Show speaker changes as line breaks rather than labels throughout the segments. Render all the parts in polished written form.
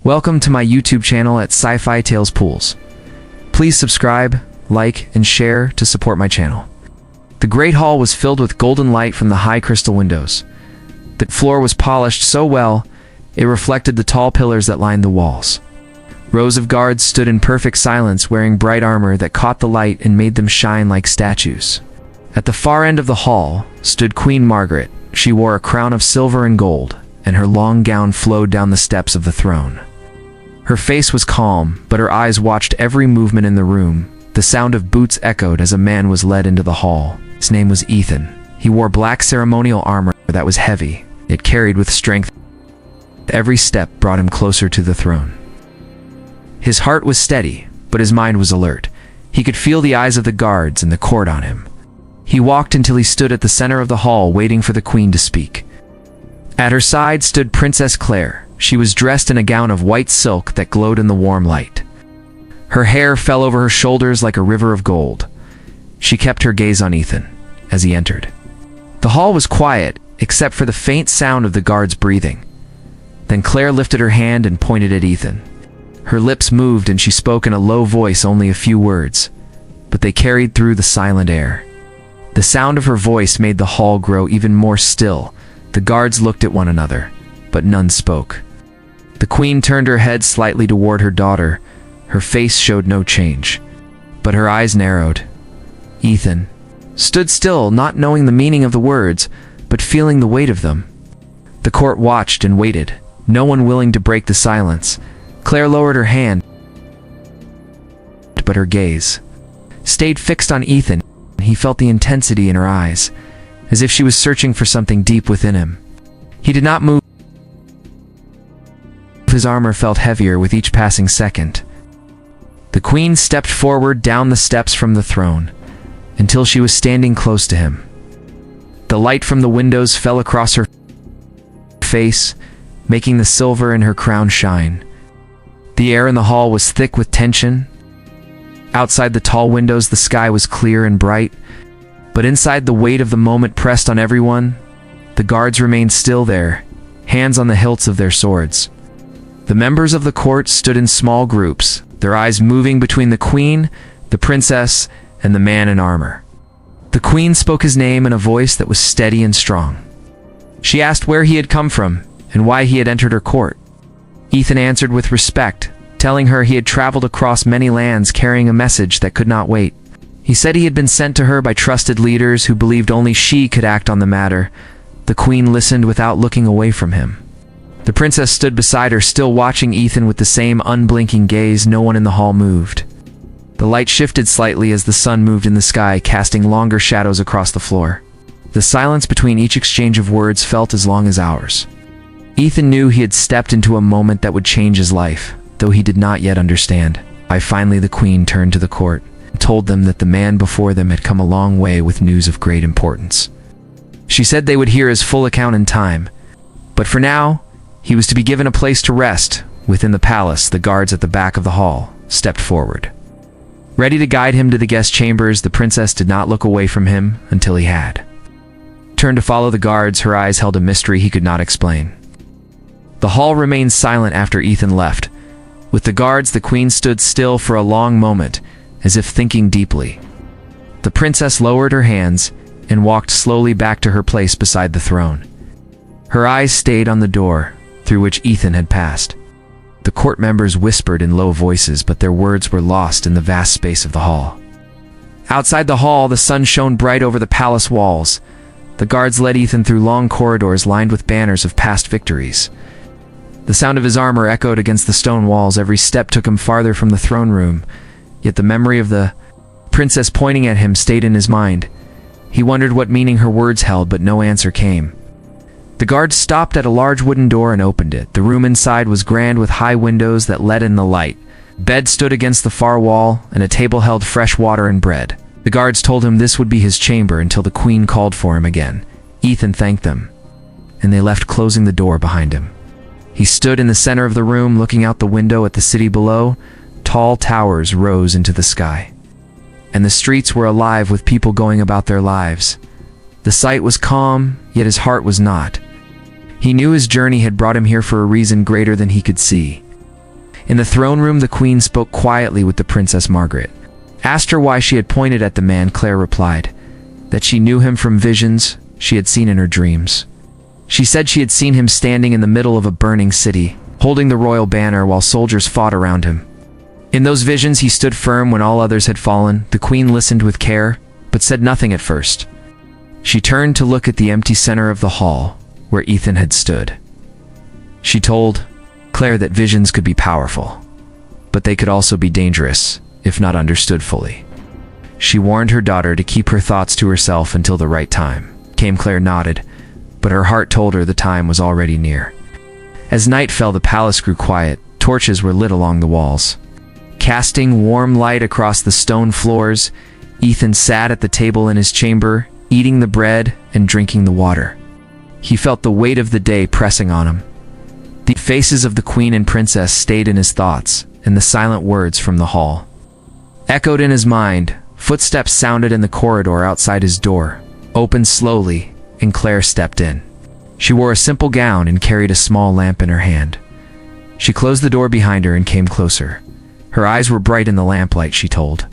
Welcome to my YouTube channel at Sci-fi Tales Pools. Please subscribe, like, and share to support my channel. The Great Hall was filled with golden light from the high crystal windows. The floor was polished so well, it reflected the tall pillars that lined the walls. Rows of guards stood in perfect silence, wearing bright armor that caught the light and made them shine like statues. At the far end of the hall stood Queen Margaret. She wore a crown of silver and gold, and her long gown flowed down the steps of the throne. Her face was calm, but her eyes watched every movement in the room. The sound of boots echoed as a man was led into the hall. His name was Ethan. He wore black ceremonial armor that was heavy. It carried with strength. Every step brought him closer to the throne. His heart was steady, but his mind was alert. He could feel the eyes of the guards and the court on him. He walked until he stood at the center of the hall, waiting for the queen to speak. At her side stood Princess Claire. She was dressed in a gown of white silk that glowed in the warm light. Her hair fell over her shoulders like a river of gold. She kept her gaze on Ethan as he entered. The hall was quiet, except for the faint sound of the guards breathing. Then Claire lifted her hand and pointed at Ethan. Her lips moved and she spoke in a low voice, only a few words, but they carried through the silent air. The sound of her voice made the hall grow even more still. The guards looked at one another, but none spoke. The queen turned her head slightly toward her daughter. Her face showed no change, but her eyes narrowed. Ethan stood still, not knowing the meaning of the words, but feeling the weight of them. The court watched and waited, no one willing to break the silence. Claire lowered her hand, but her gaze stayed fixed on Ethan. He felt the intensity in her eyes, as if she was searching for something deep within him. He did not move. His armor felt heavier with each passing second. The queen stepped forward down the steps from the throne, until she was standing close to him. The light from the windows fell across her face, making the silver in her crown shine. The air in the hall was thick with tension. Outside the tall windows, the sky was clear and bright, but inside, the weight of the moment pressed on everyone. The guards remained still there, hands on the hilts of their swords. The members of the court stood in small groups, their eyes moving between the queen, the princess, and the man in armor. The queen spoke his name in a voice that was steady and strong. She asked where he had come from and why he had entered her court. Ethan answered with respect, telling her he had traveled across many lands carrying a message that could not wait. He said he had been sent to her by trusted leaders who believed only she could act on the matter. The queen listened without looking away from him. The princess stood beside her, still watching Ethan with the same unblinking gaze. No one in the hall moved. The light shifted slightly as the sun moved in the sky, casting longer shadows across the floor. The silence between each exchange of words felt as long as hours. Ethan knew he had stepped into a moment that would change his life, though he did not yet understand. Finally, the queen turned to the court and told them that the man before them had come a long way with news of great importance. She said they would hear his full account in time, but for now, he was to be given a place to rest within the palace. The guards at the back of the hall stepped forward, ready to guide him to the guest chambers. The princess did not look away from him until he had turned to follow the guards. Her eyes held a mystery he could not explain. The hall remained silent after Ethan left. With the guards, the queen stood still for a long moment, as if thinking deeply. The princess lowered her hands and walked slowly back to her place beside the throne. Her eyes stayed on the door through which Ethan had passed. The court members whispered in low voices, but their words were lost in the vast space of the hall. Outside the hall, the sun shone bright over the palace walls. The guards led Ethan through long corridors lined with banners of past victories. The sound of his armor echoed against the stone walls. Every step took him farther from the throne room, yet the memory of the princess pointing at him stayed in his mind. He wondered what meaning her words held, but no answer came. The guards stopped at a large wooden door and opened it. The room inside was grand with high windows that let in the light. A bed stood against the far wall, and a table held fresh water and bread. The guards told him this would be his chamber until the queen called for him again. Ethan thanked them, and they left, closing the door behind him. He stood in the center of the room, looking out the window at the city below. Tall towers rose into the sky, and the streets were alive with people going about their lives. The sight was calm, yet his heart was not. He knew his journey had brought him here for a reason greater than he could see. In the throne room, the queen spoke quietly with the Princess Margaret. Asked her why she had pointed at the man, Claire replied that she knew him from visions she had seen in her dreams. She said she had seen him standing in the middle of a burning city, holding the royal banner while soldiers fought around him. In those visions, he stood firm when all others had fallen. The queen listened with care, but said nothing at first. She turned to look at the empty center of the hall, where Ethan had stood. She told Claire that visions could be powerful, but they could also be dangerous, if not understood fully. She warned her daughter to keep her thoughts to herself until the right time came. Claire nodded, but her heart told her the time was already near. As night fell, the palace grew quiet. Torches were lit along the walls, casting warm light across the stone floors. Ethan sat at the table in his chamber, eating the bread and drinking the water. He felt the weight of the day pressing on him. The faces of the queen and princess stayed in his thoughts, and the silent words from the hall echoed in his mind. Footsteps sounded in the corridor outside his door, opened slowly, and Claire stepped in. She wore a simple gown and carried a small lamp in her hand. She closed the door behind her and came closer. Her eyes were bright in the lamplight. She told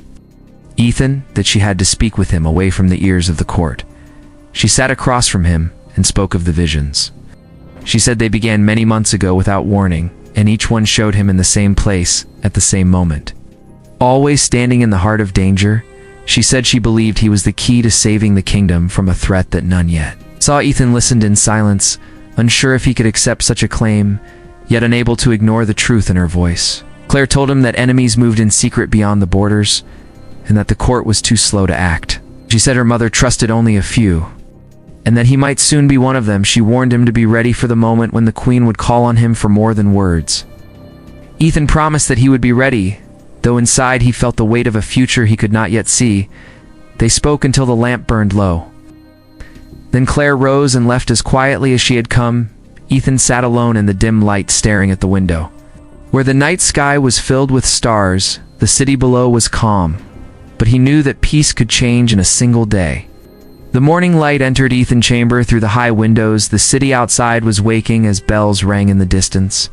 Ethan that she had to speak with him away from the ears of the court. She sat across from him and spoke of the visions. She said they began many months ago without warning, and each one showed him in the same place at the same moment. Always standing in the heart of danger, she said she believed he was the key to saving the kingdom from a threat that none yet saw. Ethan listened in silence, unsure if he could accept such a claim, yet unable to ignore the truth in her voice. Claire told him that enemies moved in secret beyond the borders, and that the court was too slow to act. She said her mother trusted only a few, and that he might soon be one of them. She warned him to be ready for the moment when the queen would call on him for more than words. Ethan promised that he would be ready, though inside he felt the weight of a future he could not yet see. They spoke until the lamp burned low. Then Claire rose and left as quietly as she had come. Ethan sat alone in the dim light, staring at the window. Where the night sky was filled with stars, the city below was calm, but he knew that peace could change in a single day. The morning light entered Ethan's chamber through the high windows. The city outside was waking as bells rang in the distance.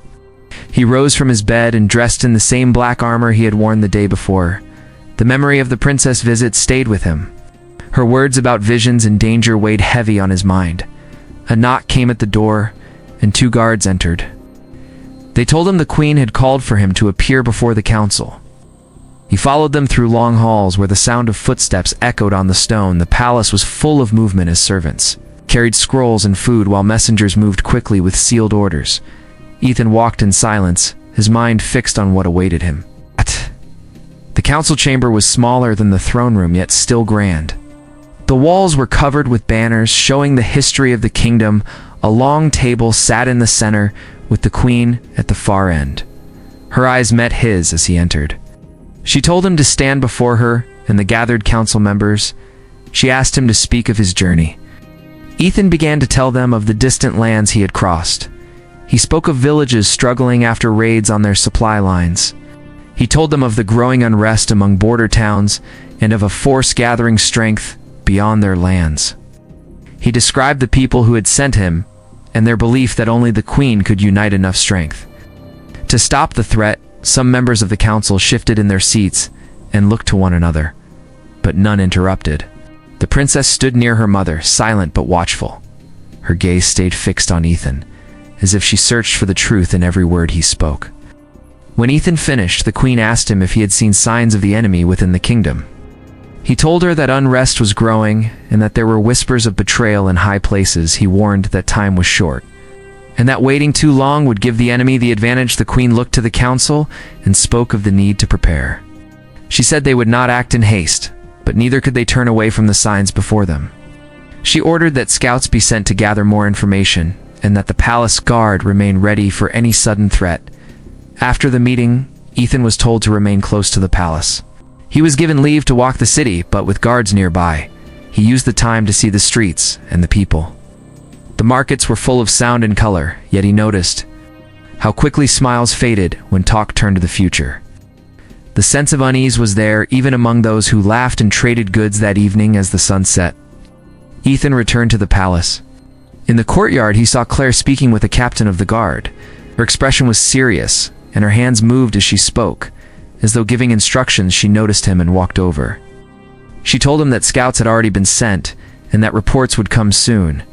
He rose from his bed and dressed in the same black armor he had worn the day before. The memory of the princess' visit stayed with him. Her words about visions and danger weighed heavy on his mind. A knock came at the door, and 2 guards entered. They told him the queen had called for him to appear before the council. He followed them through long halls where the sound of footsteps echoed on the stone. The palace was full of movement as servants carried scrolls and food while messengers moved quickly with sealed orders. Ethan walked in silence, his mind fixed on what awaited him. The council chamber was smaller than the throne room, yet still grand. The walls were covered with banners showing the history of the kingdom. A long table sat in the center, with the queen at the far end. Her eyes met his as he entered. She told him to stand before her and the gathered council members. She asked him to speak of his journey. Ethan began to tell them of the distant lands he had crossed. He spoke of villages struggling after raids on their supply lines. He told them of the growing unrest among border towns and of a force gathering strength beyond their lands. He described the people who had sent him and their belief that only the queen could unite enough strength to stop the threat. Some members of the council shifted in their seats and looked to one another, but none interrupted. The princess stood near her mother, silent but watchful. Her gaze stayed fixed on Ethan, as if she searched for the truth in every word he spoke. When Ethan finished, the queen asked him if he had seen signs of the enemy within the kingdom. He told her that unrest was growing and that there were whispers of betrayal in high places. He warned that time was short, and that waiting too long would give the enemy the advantage. The queen looked to the council and spoke of the need to prepare. She said they would not act in haste, but neither could they turn away from the signs before them. She ordered that scouts be sent to gather more information, and that the palace guard remain ready for any sudden threat. After the meeting, Ethan was told to remain close to the palace. He was given leave to walk the city, but with guards nearby. He used the time to see the streets and the people. The markets were full of sound and color, yet he noticed how quickly smiles faded when talk turned to the future. The sense of unease was there, even among those who laughed and traded goods that evening as the sun set. Ethan returned to the palace. In the courtyard, he saw Claire speaking with the captain of the guard. Her expression was serious, and her hands moved as she spoke. As though giving instructions, she noticed him and walked over. She told him that scouts had already been sent, and that reports would come soon.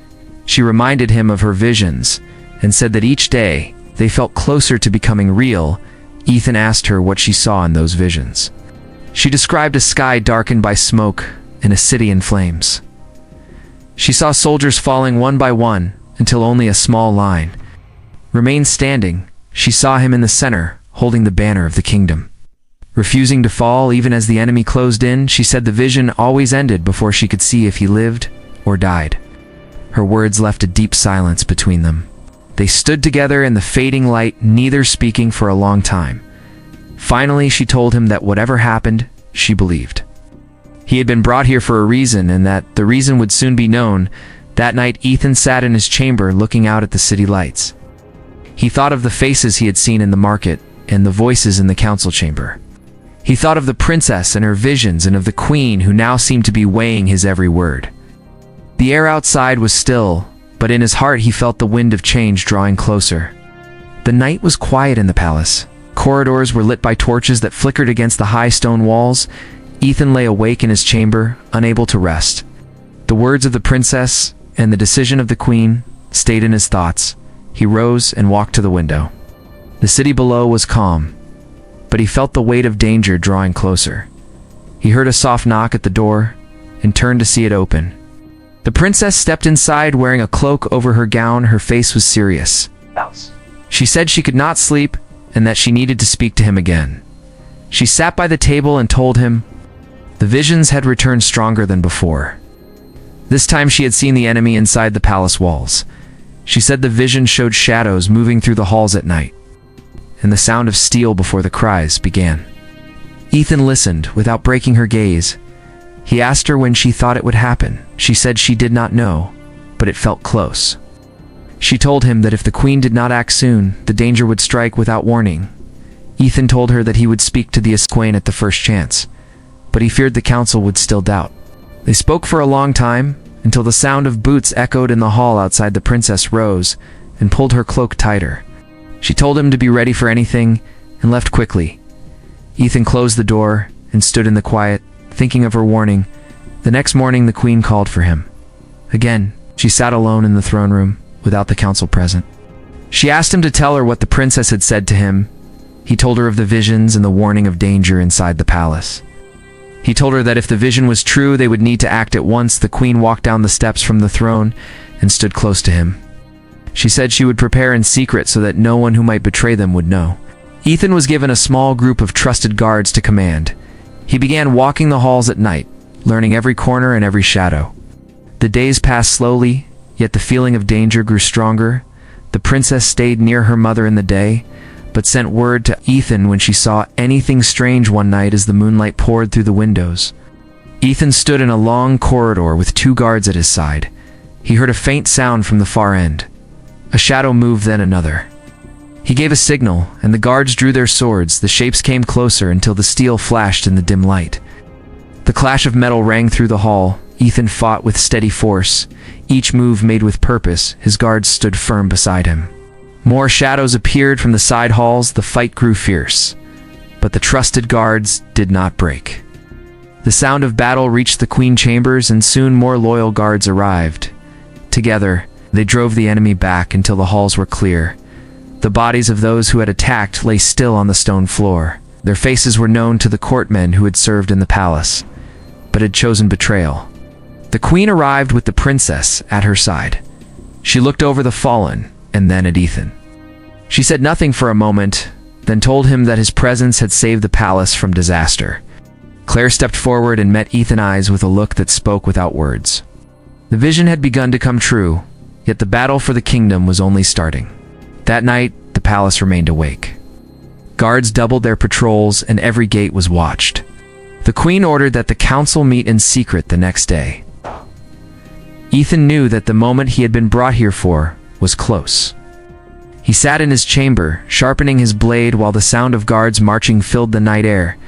She reminded him of her visions, and said that each day they felt closer to becoming real. Ethan asked her what she saw in those visions. She described a sky darkened by smoke and a city in flames. She saw soldiers falling one by one until only a small line remained standing. She saw him in the center, holding the banner of the kingdom. Refusing to fall even as the enemy closed in, she said the vision always ended before she could see if he lived or died. Her words left a deep silence between them. They stood together in the fading light, neither speaking for a long time. Finally, she told him that whatever happened, she believed. He had been brought here for a reason, and that the reason would soon be known. That night, Ethan sat in his chamber looking out at the city lights. He thought of the faces he had seen in the market and the voices in the council chamber. He thought of the princess and her visions and of the queen who now seemed to be weighing his every word. The air outside was still, but in his heart he felt the wind of change drawing closer. The night was quiet in the palace. Corridors were lit by torches that flickered against the high stone walls. Ethan lay awake in his chamber, unable to rest. The words of the princess and the decision of the queen stayed in his thoughts. He rose and walked to the window. The city below was calm, but he felt the weight of danger drawing closer. He heard a soft knock at the door and turned to see it open. The princess stepped inside wearing a cloak over her gown. Her face was serious. She said she could not sleep and that she needed to speak to him again. She sat by the table and told him. The visions had returned stronger than before. This time she had seen the enemy inside the palace walls. She said the vision showed shadows moving through the halls at night, and the sound of steel before the cries began. Ethan listened without breaking her gaze. He asked her when she thought it would happen. She said she did not know, but it felt close. She told him that if the queen did not act soon, the danger would strike without warning. Ethan told her that he would speak to the Esquane at the first chance, but he feared the council would still doubt. They spoke for a long time, until the sound of boots echoed in the hall outside. The princess rose and pulled her cloak tighter. She told him to be ready for anything and left quickly. Ethan closed the door and stood in the quiet, thinking of her warning. The next morning the queen called for him. Again, she sat alone in the throne room, without the council present. She asked him to tell her what the princess had said to him. He told her of the visions and the warning of danger inside the palace. He told her that if the vision was true, they would need to act at once. The queen walked down the steps from the throne and stood close to him. She said she would prepare in secret so that no one who might betray them would know. Ethan was given a small group of trusted guards to command. He began walking the halls at night, learning every corner and every shadow. The days passed slowly, yet the feeling of danger grew stronger. The princess stayed near her mother in the day, but sent word to Ethan when she saw anything strange one night as the moonlight poured through the windows. Ethan stood in a long corridor with 2 guards at his side. He heard a faint sound from the far end. A shadow moved, then another. He gave a signal, and the guards drew their swords. The shapes came closer until the steel flashed in the dim light. The clash of metal rang through the hall. Ethan fought with steady force, each move made with purpose. His guards stood firm beside him. More shadows appeared from the side halls. The fight grew fierce, but the trusted guards did not break. The sound of battle reached the queen chambers, and soon more loyal guards arrived. Together, they drove the enemy back until the halls were clear. The bodies of those who had attacked lay still on the stone floor. Their faces were known to the courtmen who had served in the palace, but had chosen betrayal. The queen arrived with the princess at her side. She looked over the fallen, and then at Ethan. She said nothing for a moment, then told him that his presence had saved the palace from disaster. Claire stepped forward and met Ethan's eyes with a look that spoke without words. The vision had begun to come true, yet the battle for the kingdom was only starting. That night, the palace remained awake. Guards doubled their patrols, and every gate was watched. The queen ordered that the council meet in secret the next day. Ethan knew that the moment he had been brought here for was close. He sat in his chamber, sharpening his blade while the sound of guards marching filled the night air.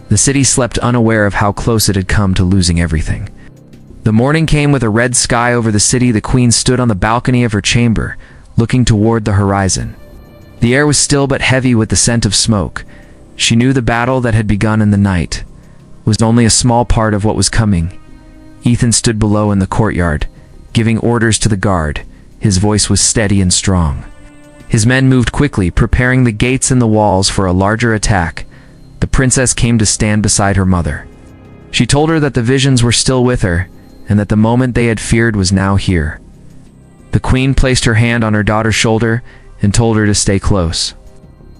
The city slept, unaware of how close it had come to losing everything. The morning came with a red sky over the city. The queen stood on the balcony of her chamber, looking toward the horizon. The air was still but heavy with the scent of smoke. She knew the battle that had begun in the night was only a small part of what was coming. Ethan stood below in the courtyard, giving orders to the guard. His voice was steady and strong. His men moved quickly, preparing the gates and the walls for a larger attack. The princess came to stand beside her mother. She told her that the visions were still with her, and that the moment they had feared was now here. The queen placed her hand on her daughter's shoulder and told her to stay close.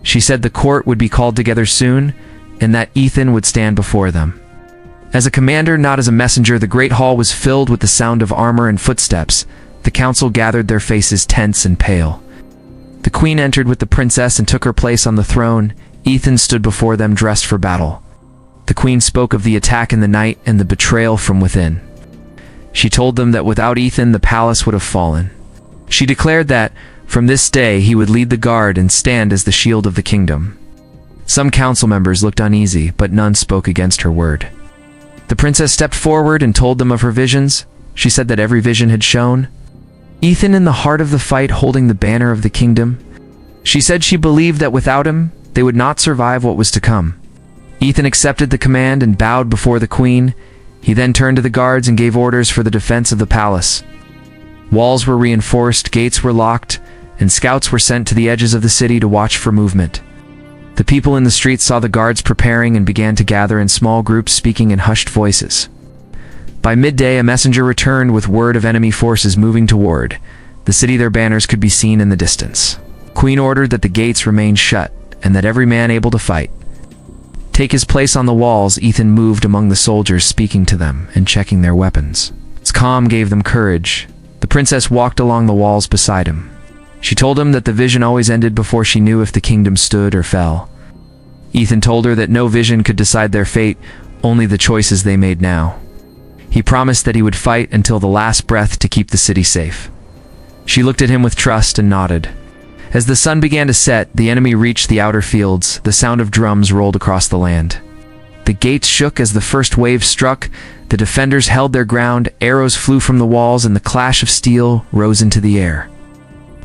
She said the court would be called together soon, and that Ethan would stand before them. As a commander, not as a messenger, the great hall was filled with the sound of armor and footsteps. The council gathered, their faces tense and pale. The queen entered with the princess and took her place on the throne. Ethan stood before them, dressed for battle. The queen spoke of the attack in the night and the betrayal from within. She told them that without Ethan, the palace would have fallen. She declared that, from this day, he would lead the guard and stand as the shield of the kingdom. Some council members looked uneasy, but none spoke against her word. The princess stepped forward and told them of her visions. She said that every vision had shown Ethan in the heart of the fight, holding the banner of the kingdom. She said she believed that without him, they would not survive what was to come. Ethan accepted the command and bowed before the queen. He then turned to the guards and gave orders for the defense of the palace. Walls were reinforced, gates were locked, and scouts were sent to the edges of the city to watch for movement. The people in the streets saw the guards preparing and began to gather in small groups, speaking in hushed voices. By midday, a messenger returned with word of enemy forces moving toward the city. Their banners could be seen in the distance. Queen ordered that the gates remain shut and that every man able to fight take his place on the walls. Ethan moved among the soldiers, speaking to them and checking their weapons. His calm gave them courage. The princess walked along the walls beside him. She told him that the vision always ended before she knew if the kingdom stood or fell. Ethan told her that no vision could decide their fate, only the choices they made now. He promised that he would fight until the last breath to keep the city safe. She looked at him with trust and nodded. As the sun began to set, the enemy reached the outer fields. The sound of drums rolled across the land. The gates shook as the first wave struck. The defenders held their ground. Arrows flew from the walls and the clash of steel rose into the air.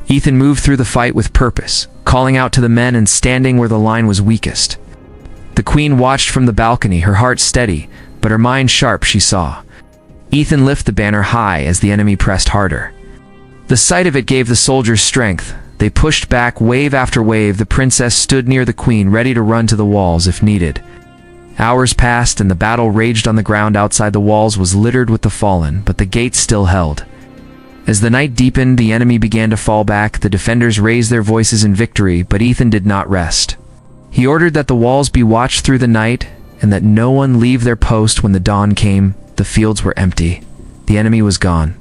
Ethan moved through the fight with purpose, calling out to the men and standing where the line was weakest. The queen watched from the balcony, her heart steady, but her mind sharp. She saw Ethan lift the banner high as the enemy pressed harder. The sight of it gave the soldiers strength. They pushed back wave after wave. The princess stood near the queen, ready to run to the walls if needed. Hours passed and the battle raged on the ground outside. The walls was littered with the fallen, but the gates still held. As the night deepened, the enemy began to fall back. The defenders raised their voices in victory, but Ethan did not rest. He ordered that the walls be watched through the night and that no one leave their post. When the dawn came, the fields were empty. The enemy was gone.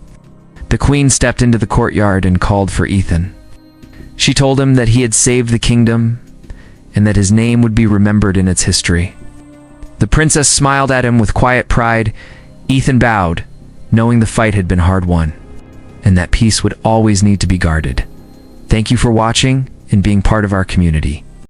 The queen stepped into the courtyard and called for Ethan. She told him that he had saved the kingdom and that his name would be remembered in its history. The princess smiled at him with quiet pride. Ethan bowed, knowing the fight had been hard won, and that peace would always need to be guarded. Thank you for watching and being part of our community.